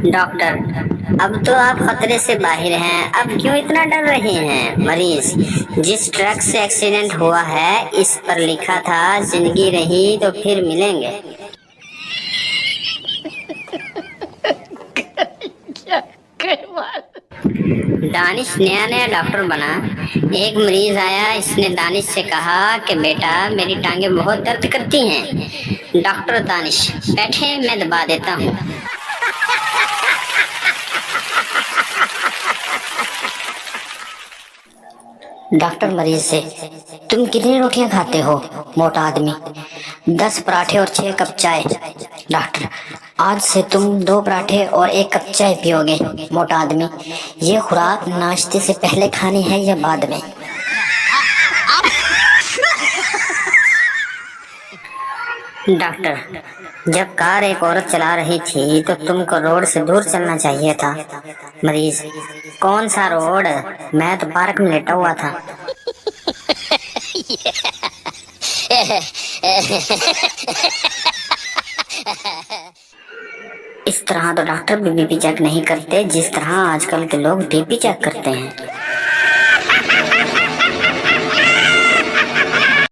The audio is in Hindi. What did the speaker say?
डॉक्टर, अब तो आप खतरे से बाहर हैं, अब क्यों इतना डर रहे हैं? मरीज, जिस ट्रक से एक्सीडेंट हुआ है इस पर लिखा था जिंदगी रही तो फिर मिलेंगे। दानिश नया नया डॉक्टर बना। एक मरीज आया, इसने दानिश से कहा कि बेटा मेरी टांगें बहुत दर्द करती हैं। डॉक्टर दानिश, बैठे मैं दबा देता हूँ। डॉक्टर मरीज से, तुम कितनी रोटियां खाते हो? मोटा आदमी, 10 पराठे और 6 कप चाय। डॉक्टर, आज से तुम 2 पराठे और 1 कप चाय पियोगे। मोटा आदमी, ये खुराक नाश्ते से पहले खानी है या बाद में? डॉक्टर, जब कार एक औरत चला रही थी तो तुमको रोड से दूर चलना चाहिए था। मरीज, कौन सा रोड? मैं तो पार्क में लेटा हुआ था। इस तरह तो डॉक्टर भी बीपी चेक नहीं करते जिस तरह आजकल के लोग बीपी चेक करते हैं।